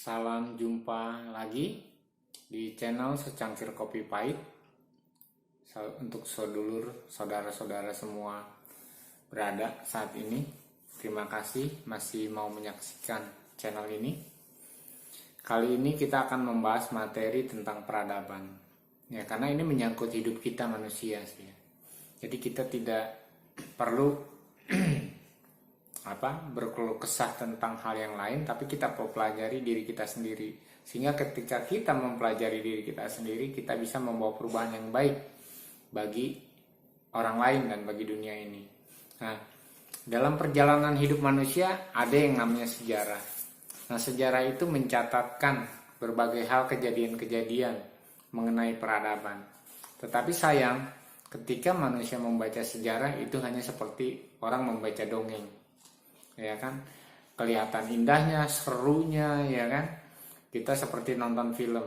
Salam jumpa lagi di channel Secangkir Kopi Pahit. Untuk sedulur, saudara-saudara semua berada saat ini, terima kasih masih mau menyaksikan channel ini. Kali ini kita akan membahas materi tentang peradaban. Ya, karena ini menyangkut hidup kita manusia sih. Jadi kita tidak perlu berkeluh kesah tentang hal yang lain, tapi kita pelajari diri kita sendiri, sehingga ketika kita mempelajari diri kita sendiri, kita bisa membawa perubahan yang baik bagi orang lain dan bagi dunia ini. Nah, dalam perjalanan hidup manusia ada yang namanya sejarah. Nah, sejarah itu mencatatkan berbagai hal, kejadian-kejadian mengenai peradaban. Tetapi sayang, ketika manusia membaca sejarah itu hanya seperti orang membaca dongeng. Ya kan, kelihatan indahnya, serunya, ya kan, kita seperti nonton film,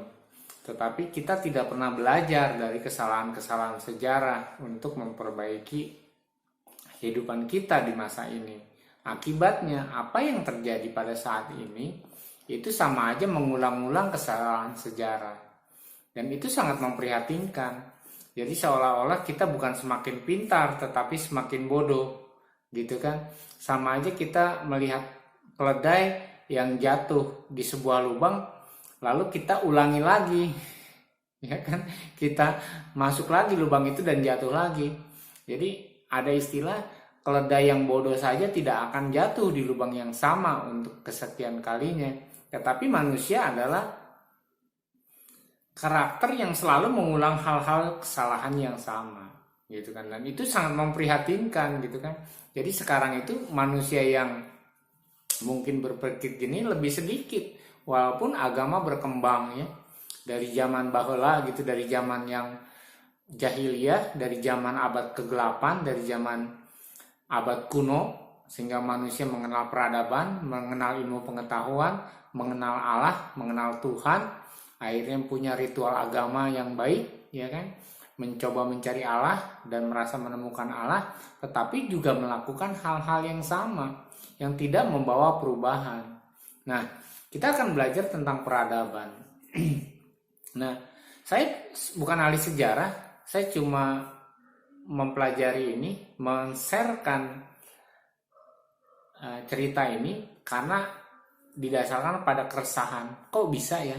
tetapi kita tidak pernah belajar dari kesalahan-kesalahan sejarah untuk memperbaiki kehidupan kita di masa ini. Akibatnya apa yang terjadi pada saat ini itu sama aja mengulang-ulang kesalahan sejarah, dan itu sangat memprihatinkan. Jadi seolah-olah kita bukan semakin pintar tetapi semakin bodoh, gitu kan. Sama aja kita melihat keledai yang jatuh di sebuah lubang, lalu kita ulangi lagi, ya kan, kita masuk lagi lubang itu dan jatuh lagi. Jadi ada istilah, keledai yang bodoh saja tidak akan jatuh di lubang yang sama untuk kesekian kalinya. Tetapi manusia adalah karakter yang selalu mengulang hal-hal kesalahan yang sama, gitu kan, dan itu sangat memprihatinkan, gitu kan. Jadi sekarang itu manusia yang mungkin berpikir gini lebih sedikit, walaupun agama berkembang ya, dari zaman baheula gitu, dari zaman yang jahiliyah, dari zaman abad ke-8, dari zaman abad kuno, sehingga manusia mengenal peradaban, mengenal ilmu pengetahuan, mengenal Allah, mengenal Tuhan, akhirnya punya ritual agama yang baik, ya kan, mencoba mencari Allah dan merasa menemukan Allah, tetapi juga melakukan hal-hal yang sama yang tidak membawa perubahan. Nah, kita akan belajar tentang peradaban. Nah, saya bukan ahli sejarah, saya cuma mempelajari ini, men-sharekan cerita ini karena didasarkan pada keresahan. Kok bisa ya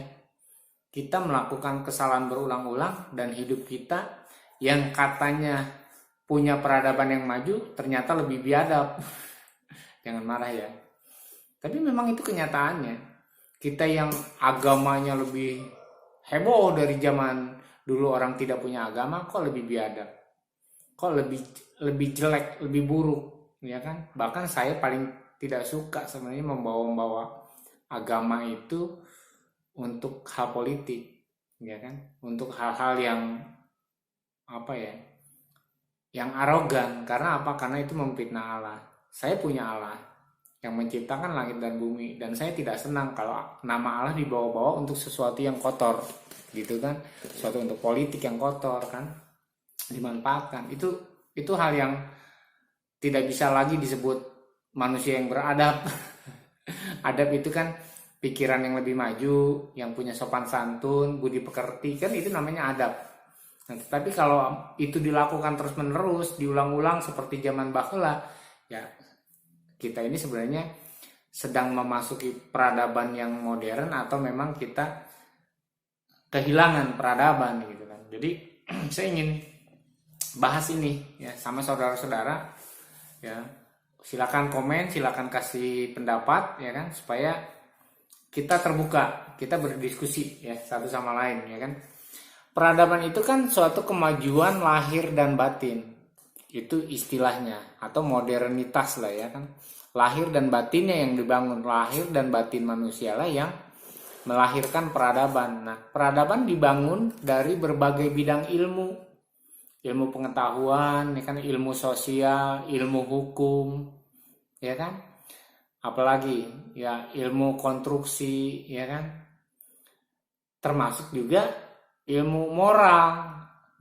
kita melakukan kesalahan berulang-ulang dan hidup kita yang katanya punya peradaban yang maju ternyata lebih biadab. Jangan marah ya. Tapi memang itu kenyataannya. Kita yang agamanya lebih heboh dari zaman dulu orang tidak punya agama, kok lebih biadab. Kok lebih jelek, lebih buruk, ya kan? Bahkan saya paling tidak suka sebenarnya membawa agama itu untuk hal politik, ya kan, untuk hal-hal yang yang arogan. Karena apa? Karena itu memfitnah Allah. Saya punya Allah yang menciptakan langit dan bumi, dan saya tidak senang kalau nama Allah dibawa-bawa untuk sesuatu yang kotor, gitu kan, sesuatu untuk politik yang kotor kan, dimanfaatkan. Itu hal yang tidak bisa lagi disebut manusia yang beradab. Adab itu kan pikiran yang lebih maju, yang punya sopan santun, budi pekerti, kan itu namanya adab. Nah, tetapi kalau itu dilakukan terus-menerus, diulang-ulang seperti zaman baheula, ya kita ini sebenarnya sedang memasuki peradaban yang modern atau memang kita kehilangan peradaban, gitu kan. Jadi saya ingin bahas ini ya sama saudara-saudara ya. Silakan komen, silakan kasih pendapat, ya kan, supaya kita terbuka, kita berdiskusi ya satu sama lain, ya kan. Peradaban itu kan suatu kemajuan lahir dan batin, itu istilahnya, atau modernitas lah, ya kan. Lahir dan batinnya yang dibangun, lahir dan batin manusia lah yang melahirkan peradaban. Nah, peradaban dibangun dari berbagai bidang ilmu pengetahuan, ya kan, ilmu sosial, ilmu hukum, ya kan, apalagi ya ilmu konstruksi, ya kan, termasuk juga ilmu moral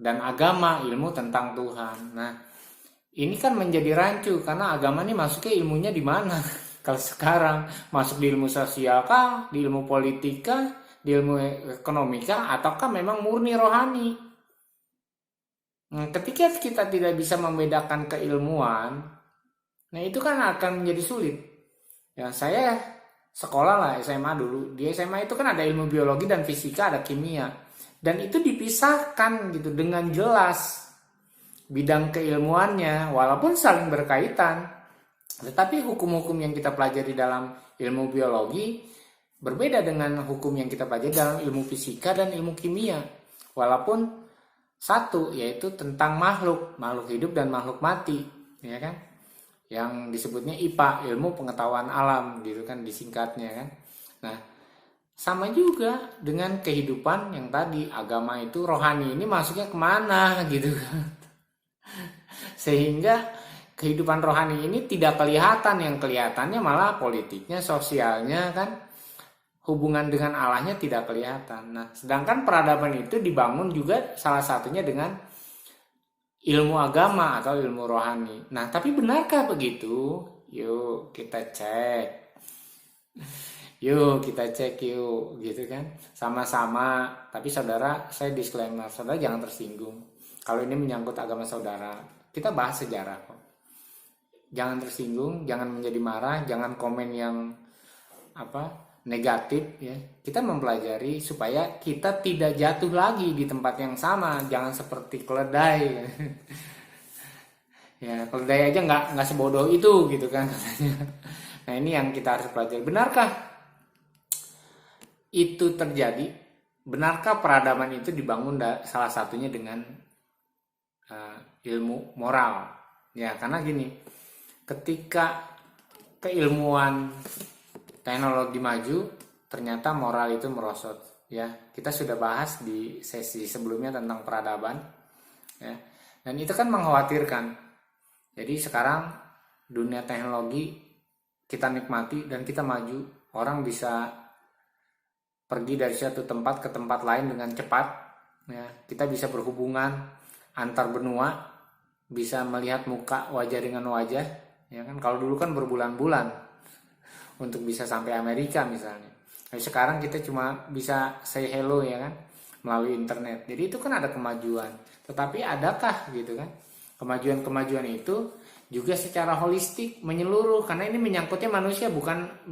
dan agama, ilmu tentang Tuhan. Nah, ini kan menjadi rancu karena agama ini masuknya ilmunya di mana? Kalau sekarang masuk di ilmu sosial kah, di ilmu politika, di ilmu ekonomi kah, ataukah memang murni rohani? Nah, ketika kita tidak bisa membedakan keilmuan, nah itu kan akan menjadi sulit. Ya, saya sekolah lah SMA dulu. Di SMA itu kan ada ilmu biologi dan fisika, ada kimia. Dan itu dipisahkan gitu dengan jelas bidang keilmuannya, walaupun saling berkaitan. Tetapi hukum-hukum yang kita pelajari dalam ilmu biologi berbeda dengan hukum yang kita pelajari dalam ilmu fisika dan ilmu kimia. Walaupun satu, yaitu tentang makhluk hidup dan makhluk mati, ya kan? Yang disebutnya IPA, ilmu pengetahuan alam gitu kan disingkatnya kan. Nah, sama juga dengan kehidupan yang tadi, agama itu rohani ini masuknya kemana gitu kan. Sehingga kehidupan rohani ini tidak kelihatan, yang kelihatannya malah politiknya, sosialnya kan, hubungan dengan Allahnya tidak kelihatan. Nah, sedangkan peradaban itu dibangun juga salah satunya dengan ilmu agama atau ilmu rohani. Nah, tapi benarkah begitu? Yuk kita cek. Yuk kita cek yuk, gitu kan. Sama-sama. Tapi saudara, saya disclaimer, saudara jangan tersinggung. Kalau ini menyangkut agama saudara, kita bahas sejarah kok. Jangan tersinggung, jangan menjadi marah, jangan komen yang negatif ya. Kita mempelajari supaya kita tidak jatuh lagi di tempat yang sama, jangan seperti keledai. Ya, keledai aja nggak sebodoh itu gitu kan katanya. Nah, ini yang kita harus pelajari. Benarkah itu terjadi? Benarkah peradaban itu dibangun salah satunya dengan ilmu moral? Ya, karena gini, ketika keilmuan teknologi maju, ternyata moral itu merosot. Ya, kita sudah bahas di sesi sebelumnya tentang peradaban. Ya, dan itu kan mengkhawatirkan. Jadi sekarang dunia teknologi kita nikmati dan kita maju. Orang bisa pergi dari suatu tempat ke tempat lain dengan cepat. Ya, kita bisa berhubungan antar benua, bisa melihat muka wajah dengan wajah. Ya kan, kalau dulu kan berbulan-bulan untuk bisa sampai Amerika misalnya. Tapi sekarang kita cuma bisa say hello ya kan melalui internet. Jadi itu kan ada kemajuan. Tetapi adakah gitu kan kemajuan-kemajuan itu juga secara holistik menyeluruh, karena ini menyangkutnya manusia, bukan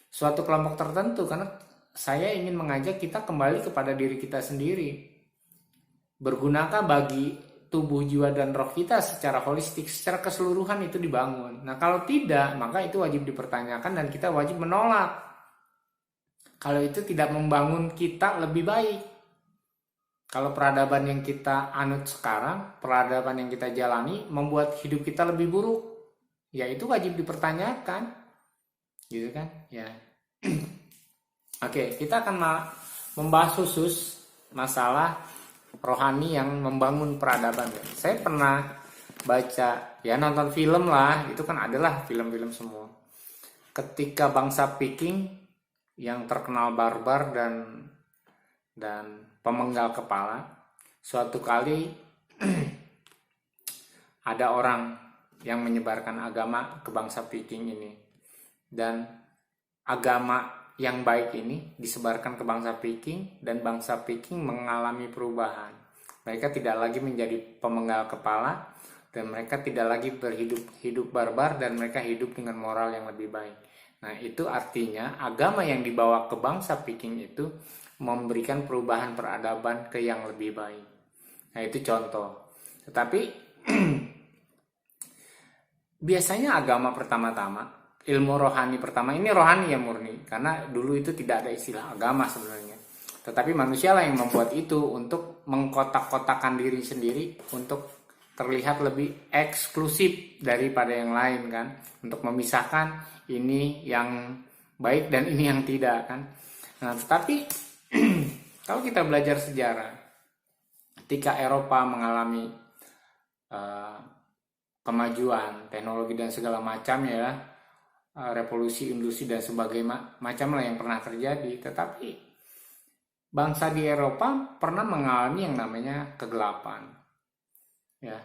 suatu kelompok tertentu. Karena saya ingin mengajak kita kembali kepada diri kita sendiri. Bergunakah bagi tubuh, jiwa, dan roh kita secara holistik, secara keseluruhan itu dibangun. Nah, kalau tidak, maka itu wajib dipertanyakan dan kita wajib menolak. Kalau itu tidak membangun kita lebih baik. Kalau peradaban yang kita anut sekarang, peradaban yang kita jalani membuat hidup kita lebih buruk, ya itu wajib dipertanyakan. Gitu kan? Ya. Oke, kita akan membahas khusus masalah rohani yang membangun peradaban. Saya pernah baca, ya nonton film lah, itu kan adalah film-film semua. Ketika bangsa Viking yang terkenal barbar dan pemenggal kepala, suatu kali ada orang yang menyebarkan agama ke bangsa Viking ini, dan agama yang baik ini disebarkan ke bangsa Viking, dan bangsa Viking mengalami perubahan. Mereka tidak lagi menjadi pemenggal kepala, dan mereka tidak lagi hidup barbar, dan mereka hidup dengan moral yang lebih baik. Nah, itu artinya agama yang dibawa ke bangsa Viking itu memberikan perubahan peradaban ke yang lebih baik. Nah, itu contoh. Tetapi biasanya agama pertama-tama, ilmu rohani pertama, ini rohani ya murni, karena dulu itu tidak ada istilah agama sebenarnya. Tetapi manusia lah yang membuat itu untuk mengkotak-kotakan diri sendiri, untuk terlihat lebih eksklusif daripada yang lain kan, untuk memisahkan ini yang baik dan ini yang tidak kan. Nah, tetapi kalau kita belajar sejarah, ketika Eropa mengalami kemajuan teknologi dan segala macam ya, revolusi industri dan sebagainya macam lah yang pernah terjadi, tetapi bangsa di Eropa pernah mengalami yang namanya kegelapan ya,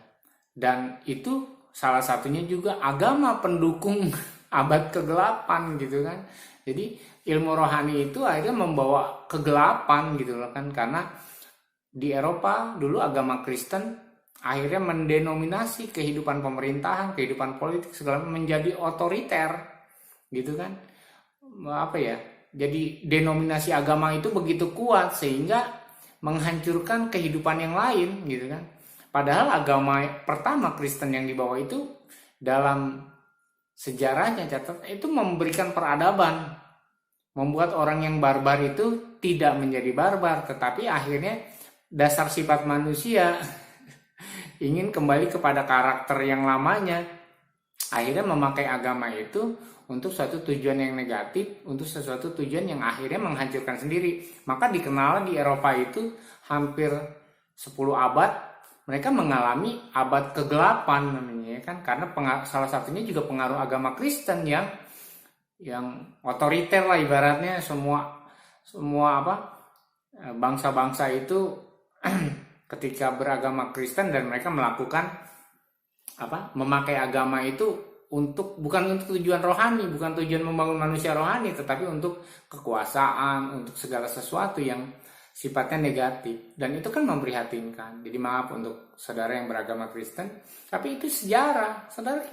dan itu salah satunya juga agama pendukung abad kegelapan gitu kan. Jadi ilmu rohani itu akhirnya membawa kegelapan gitu loh kan, karena di Eropa dulu agama Kristen akhirnya mendenominasi kehidupan pemerintahan, kehidupan politik segala menjadi otoriter gitu kan. Apa ya? Jadi denominasi agama itu begitu kuat sehingga menghancurkan kehidupan yang lain gitu kan. Padahal agama pertama Kristen yang dibawa itu dalam sejarahnya catat itu memberikan peradaban, membuat orang yang barbar itu tidak menjadi barbar, tetapi akhirnya dasar sifat manusia ingin kembali kepada karakter yang lamanya, akhirnya memakai agama itu untuk suatu tujuan yang negatif, untuk sesuatu tujuan yang akhirnya menghancurkan sendiri. Maka dikenal di Eropa itu hampir 10 abad mereka mengalami abad kegelapan namanya kan, karena salah satunya juga pengaruh agama Kristen yang otoriter lah ibaratnya. Semua bangsa-bangsa itu ketika beragama Kristen dan mereka melakukan memakai agama itu bukan untuk tujuan rohani, bukan tujuan membangun manusia rohani, tetapi untuk kekuasaan, untuk segala sesuatu yang sifatnya negatif. Dan itu kan memprihatinkan. Jadi maaf untuk saudara yang beragama Kristen, tapi itu sejarah. Saudara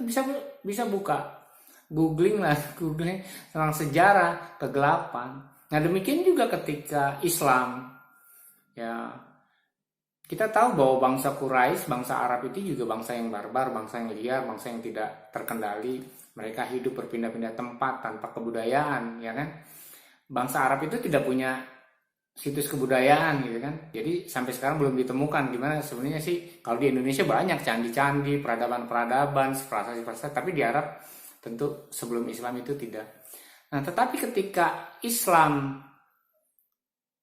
bisa buka, googling tentang sejarah kegelapan. Nah demikian juga ketika Islam, ya kita tahu bahwa bangsa Quraisy, bangsa Arab itu juga bangsa yang barbar, bangsa yang liar, bangsa yang tidak terkendali. Mereka hidup berpindah-pindah tempat tanpa kebudayaan, ya kan? Bangsa Arab itu tidak punya situs kebudayaan, gitu kan? Jadi sampai sekarang belum ditemukan gimana sebenarnya sih. Kalau di Indonesia banyak candi-candi, peradaban-peradaban, prasasti-prasasti, tapi di Arab tentu sebelum Islam itu tidak. Nah, tetapi ketika Islam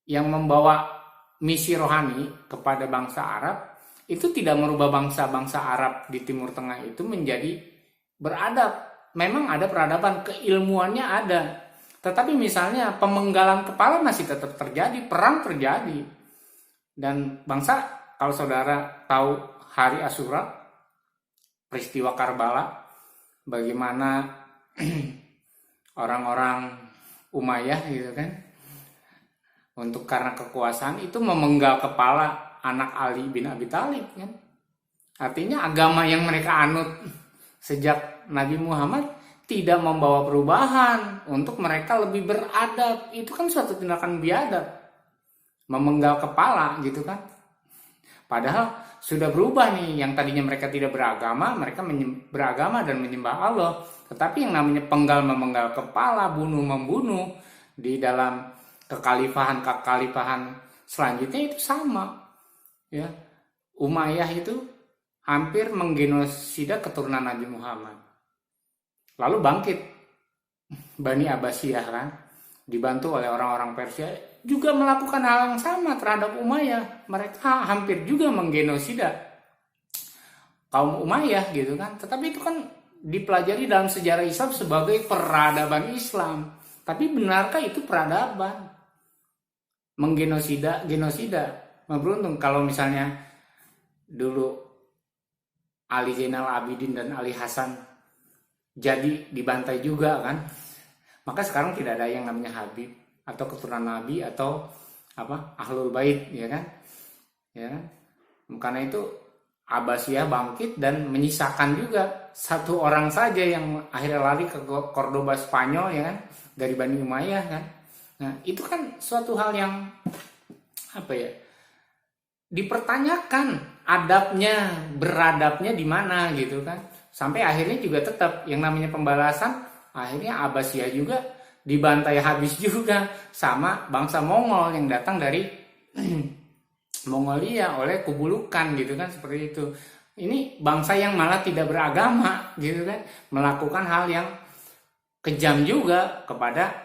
yang membawa misi rohani kepada bangsa Arab, itu tidak merubah bangsa-bangsa Arab di Timur Tengah itu menjadi beradab. Memang ada peradaban, keilmuannya ada. Tetapi misalnya pemenggalan kepala masih tetap terjadi, perang terjadi. Dan bangsa, kalau saudara tahu hari Asyura, peristiwa Karbala, bagaimana orang-orang Umayyah gitu kan, untuk karena kekuasaan itu memenggal kepala anak Ali bin Abi Thalib kan. Artinya agama yang mereka anut sejak Nabi Muhammad tidak membawa perubahan untuk mereka lebih beradab. Itu kan suatu tindakan biadab, memenggal kepala gitu kan. Padahal sudah berubah nih, yang tadinya mereka tidak beragama, mereka beragama dan menyembah Allah. Tetapi yang namanya memenggal kepala, bunuh-membunuh di dalam kekhalifahan selanjutnya itu sama ya. Umayyah itu hampir menggenosida keturunan Nabi Muhammad. Lalu bangkit Bani Abbasiyah kan, dibantu oleh orang-orang Persia juga melakukan hal yang sama terhadap Umayyah. Mereka hampir juga menggenosida kaum Umayyah gitu kan. Tetapi itu kan dipelajari dalam sejarah Islam sebagai peradaban Islam. Tapi benarkah itu peradaban? Genosida. Beruntung kalau misalnya dulu Ali Zainal Abidin dan Ali Hasan jadi dibantai juga kan, maka sekarang tidak ada yang namanya Habib atau keturunan Nabi atau Ahlul Bait, ya kan? Karena itu Abbasiyah bangkit dan menyisakan juga satu orang saja yang akhirnya lari ke Cordoba Spanyol, ya kan, dari Bani Umayyah kan. Nah, itu kan suatu hal yang dipertanyakan adabnya, beradabnya di mana gitu kan. Sampai akhirnya juga tetap yang namanya pembalasan, akhirnya Abbasiyah juga dibantai habis juga sama bangsa Mongol yang datang dari Mongolia oleh Kubulukan gitu kan, seperti itu. Ini bangsa yang malah tidak beragama gitu kan, melakukan hal yang kejam juga kepada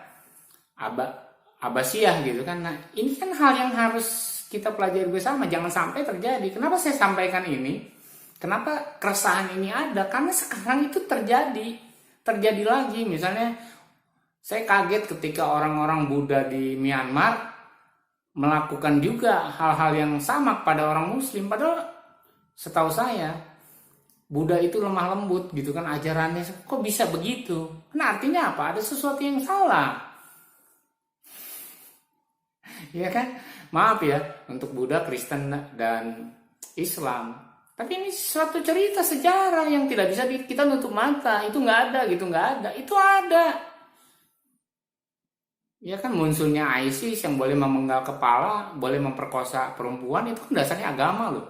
Abbasiyah gitu kan. Nah, ini kan hal yang harus kita pelajari bersama, jangan sampai terjadi. Kenapa saya sampaikan ini? Kenapa keresahan ini ada? Karena sekarang itu terjadi lagi. Misalnya saya kaget ketika orang-orang Buddha di Myanmar melakukan juga hal-hal yang sama kepada orang Muslim. Padahal setahu saya Buddha itu lemah lembut gitu kan ajarannya, kok bisa begitu? Nah artinya apa? Ada sesuatu yang salah, ya kan? Maaf ya untuk Buddha, Kristen dan Islam. Tapi ini suatu cerita sejarah yang tidak bisa kita nutup mata. Itu nggak ada gitu, nggak ada. Itu ada. Ya kan munculnya ISIS yang boleh memenggal kepala, boleh memperkosa perempuan, itu kan dasarnya agama loh.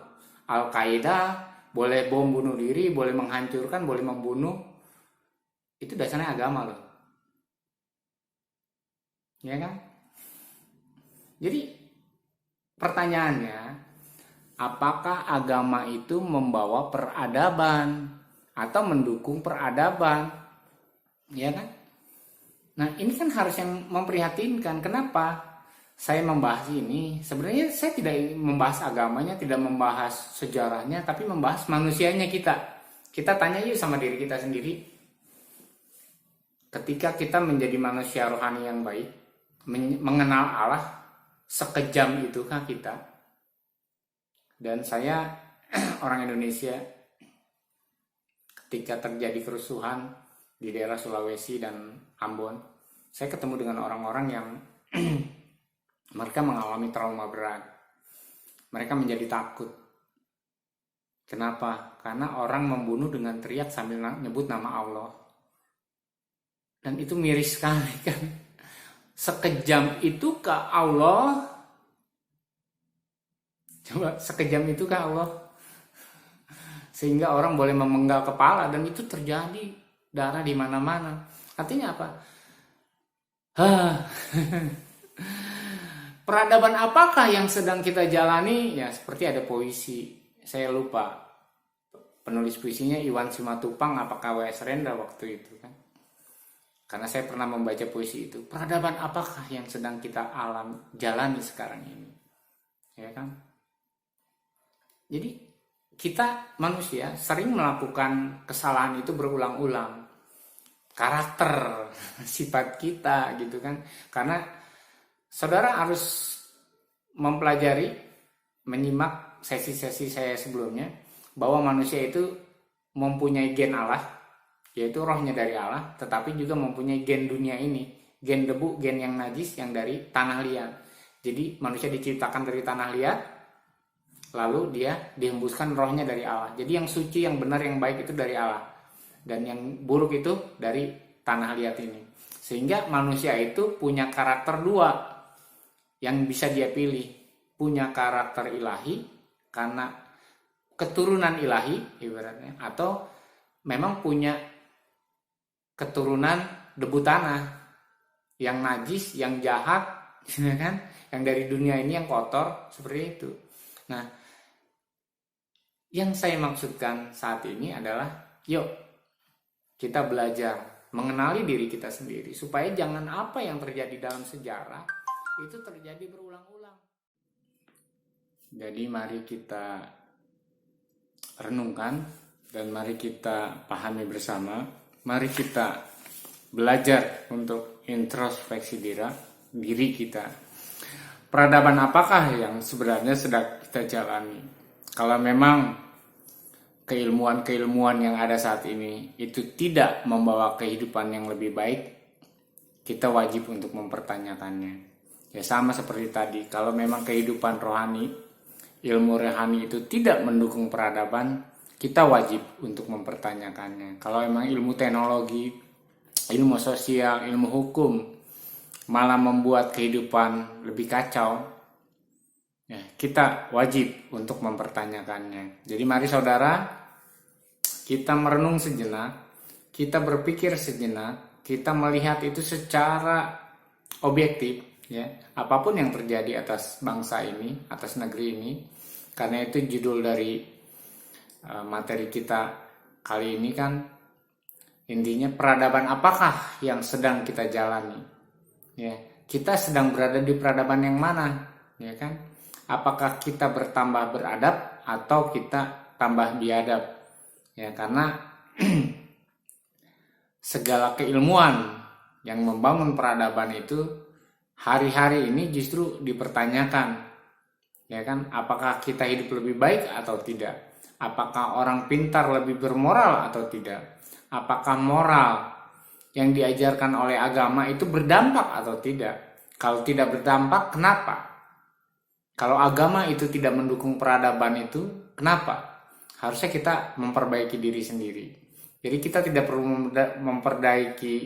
Al-Qaeda boleh bom bunuh diri, boleh menghancurkan, boleh membunuh. Itu dasarnya agama loh. Ya kan? Jadi pertanyaannya, apakah agama itu membawa peradaban atau mendukung peradaban? Ya kan? Nah, ini kan harus yang memprihatinkan. Kenapa saya membahas ini? Sebenarnya saya tidak membahas agamanya, tidak membahas sejarahnya, tapi membahas manusianya kita. Kita tanya yuk sama diri kita sendiri. Ketika kita menjadi manusia rohani yang baik, mengenal Allah, sekejam itukah kita? Dan saya orang Indonesia, ketika terjadi kerusuhan di daerah Sulawesi dan Ambon, saya ketemu dengan orang-orang yang mereka mengalami trauma berat. Mereka menjadi takut. Kenapa? Karena orang membunuh dengan teriak sambil nyebut nama Allah. Dan itu miris sekali kan. Sekejam itukah Allah? Coba, sekejam itukah Allah? Sehingga orang boleh memenggal kepala dan itu terjadi, darah di mana-mana. Artinya apa? Peradaban apakah yang sedang kita jalani? Ya, seperti ada puisi. Saya lupa. Penulis puisinya Iwan Simatupang apakah W.S. Rendra waktu itu kan? Karena saya pernah membaca puisi itu. Peradaban apakah yang sedang kita jalani sekarang ini? Ya kan? Jadi kita manusia sering melakukan kesalahan itu berulang-ulang. Karakter, sifat kita gitu kan. Karena saudara harus mempelajari, menyimak sesi-sesi saya sebelumnya, bahwa manusia itu mempunyai gen Allah, yaitu rohnya dari Allah, tetapi juga mempunyai gen dunia ini, gen debu, gen yang najis yang dari tanah liat. Jadi manusia diciptakan dari tanah liat, lalu dia dihembuskan rohnya dari Allah. Jadi yang suci, yang benar, yang baik itu dari Allah, dan yang buruk itu dari tanah liat ini. Sehingga manusia itu punya karakter dua yang bisa dia pilih. Punya karakter ilahi karena keturunan ilahi ibaratnya, atau memang punya keturunan debu tanah yang najis, yang jahat, kan? Yang dari dunia ini yang kotor, seperti itu. Nah, yang saya maksudkan saat ini adalah, yuk kita belajar mengenali diri kita sendiri supaya jangan apa yang terjadi dalam sejarah itu terjadi berulang-ulang. Jadi mari kita renungkan dan mari kita pahami bersama. Mari kita belajar untuk introspeksi diri kita. Peradaban apakah yang sebenarnya sedang kita jalani? Kalau memang keilmuan-keilmuan yang ada saat ini itu tidak membawa kehidupan yang lebih baik, kita wajib untuk mempertanyakannya. Ya sama seperti tadi, kalau memang kehidupan rohani, ilmu rohani itu tidak mendukung peradaban, kita wajib untuk mempertanyakannya. Kalau memang ilmu teknologi, ilmu sosial, ilmu hukum malah membuat kehidupan lebih kacau, ya, kita wajib untuk mempertanyakannya. Jadi mari saudara, kita merenung sejenak, kita berpikir sejenak, kita melihat itu secara objektif, ya, apapun yang terjadi atas bangsa ini, atas negeri ini. Karena itu judul dari materi kita kali ini kan intinya peradaban apakah yang sedang kita jalani? Ya, kita sedang berada di peradaban yang mana? Ya kan? Apakah kita bertambah beradab atau kita tambah biadab? Ya, karena segala keilmuan yang membangun peradaban itu hari-hari ini justru dipertanyakan, ya kan? Apakah kita hidup lebih baik atau tidak? Apakah orang pintar lebih bermoral atau tidak? Apakah moral yang diajarkan oleh agama itu berdampak atau tidak? Kalau tidak berdampak, kenapa? Kalau agama itu tidak mendukung peradaban itu, kenapa? Harusnya kita memperbaiki diri sendiri. Jadi kita tidak perlu memperbaiki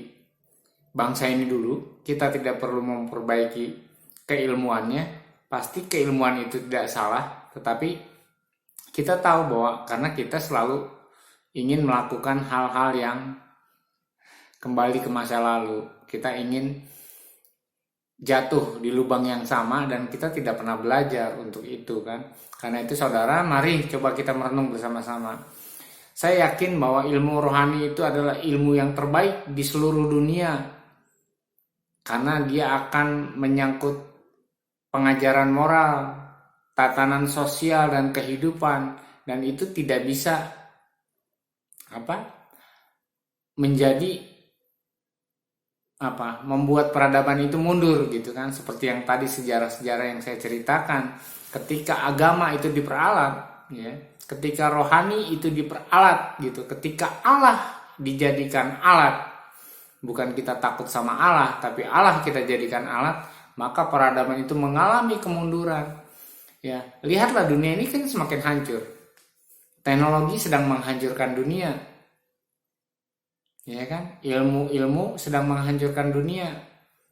bangsa ini dulu. Kita tidak perlu memperbaiki keilmuannya. Pasti keilmuan itu tidak salah, tetapi kita tahu bahwa karena kita selalu ingin melakukan hal-hal yang kembali ke masa lalu. Kita ingin jatuh di lubang yang sama dan kita tidak pernah belajar untuk itu kan. Karena itu saudara, mari coba kita merenung bersama-sama. Saya yakin bahwa ilmu rohani itu adalah ilmu yang terbaik di seluruh dunia. Karena dia akan menyangkut pengajaran moral, tatanan sosial dan kehidupan, dan itu tidak bisa membuat peradaban itu mundur gitu kan, seperti yang tadi sejarah-sejarah yang saya ceritakan. Ketika agama itu diperalat ya, ketika rohani itu diperalat gitu, ketika Allah dijadikan alat, bukan kita takut sama Allah tapi Allah kita jadikan alat, maka peradaban itu mengalami kemunduran. Ya, lihatlah dunia ini kan semakin hancur. Teknologi sedang menghancurkan dunia. Ya kan? Ilmu sedang menghancurkan dunia.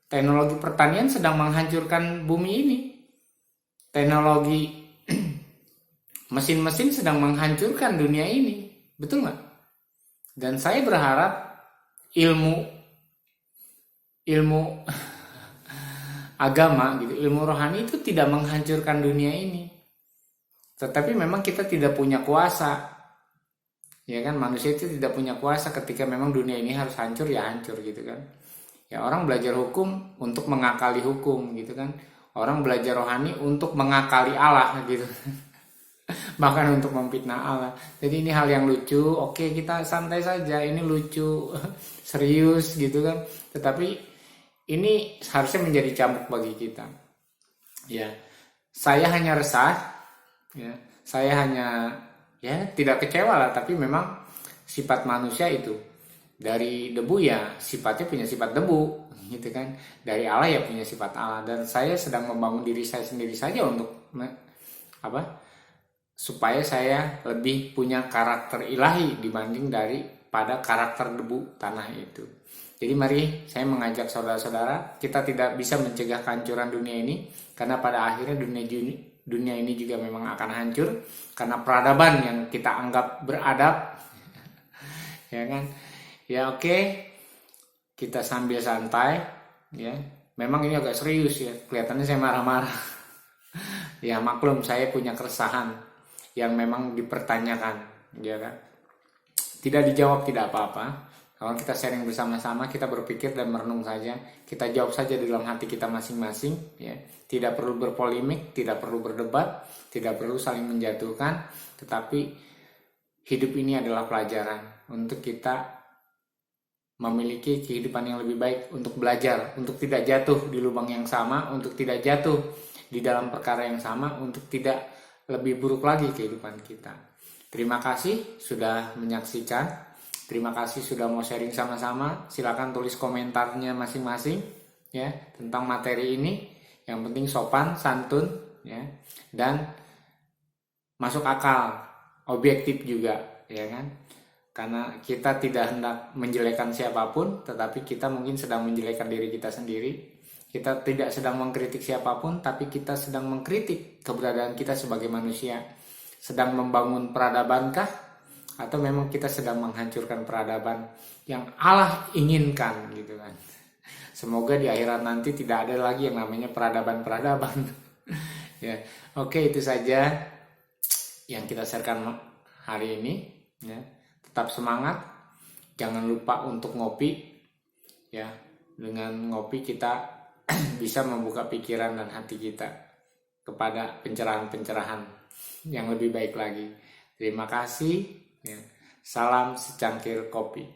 Teknologi pertanian sedang menghancurkan bumi ini. Teknologi mesin-mesin sedang menghancurkan dunia ini. Betul nggak? Dan saya berharap ilmu agama gitu, ilmu rohani itu tidak menghancurkan dunia ini. Tetapi memang kita tidak punya kuasa. Ya kan, manusia itu tidak punya kuasa ketika memang dunia ini harus hancur ya hancur gitu kan. Ya orang belajar hukum untuk mengakali hukum gitu kan. Orang belajar rohani untuk mengakali Allah gitu. Bahkan untuk memfitnah Allah. Jadi ini hal yang lucu. Oke, kita santai saja, ini lucu, serius gitu kan. Tetapi ini harusnya menjadi cambuk bagi kita. Ya, saya hanya resah. Ya, saya hanya tidak kecewa lah, tapi memang sifat manusia itu dari debu ya sifatnya punya sifat debu, gitu kan. Dari Allah ya punya sifat Allah. Dan saya sedang membangun diri saya sendiri saja untuk supaya saya lebih punya karakter ilahi dibanding daripada karakter debu tanah itu. Jadi mari saya mengajak saudara-saudara, kita tidak bisa mencegah kehancuran dunia ini, karena pada akhirnya dunia ini juga memang akan hancur karena peradaban yang kita anggap beradab. Ya kan? Ya oke. Kita sambil santai ya. Memang ini agak serius ya. Kelihatannya saya marah-marah. Ya maklum, saya punya keresahan yang memang dipertanyakan, ya kan? Tidak dijawab tidak apa-apa. Kalau kita sharing bersama-sama, kita berpikir dan merenung saja, kita jawab saja di dalam hati kita masing-masing, ya. Tidak perlu berpolemik, tidak perlu berdebat, tidak perlu saling menjatuhkan, tetapi hidup ini adalah pelajaran untuk kita memiliki kehidupan yang lebih baik, untuk belajar, untuk tidak jatuh di lubang yang sama, untuk tidak jatuh di dalam perkara yang sama, untuk tidak lebih buruk lagi kehidupan kita. Terima kasih sudah menyaksikan. Terima kasih sudah mau sharing sama-sama. Silakan tulis komentarnya masing-masing ya tentang materi ini. Yang penting sopan, santun ya, dan masuk akal, objektif juga ya kan. Karena kita tidak hendak menjelekkan siapapun, tetapi kita mungkin sedang menjelekkan diri kita sendiri. Kita tidak sedang mengkritik siapapun, tapi kita sedang mengkritik keberadaan kita sebagai manusia. Sedang membangun peradabankah? Atau memang kita sedang menghancurkan peradaban yang Allah inginkan gitu kan. Semoga di akhirat nanti tidak ada lagi yang namanya peradaban-peradaban. Ya, oke, itu saja yang kita sharekan hari ini ya. Tetap semangat. Jangan lupa untuk ngopi ya. Dengan ngopi kita bisa membuka pikiran dan hati kita kepada pencerahan-pencerahan yang lebih baik lagi. Terima kasih. Ya. Salam secangkir kopi.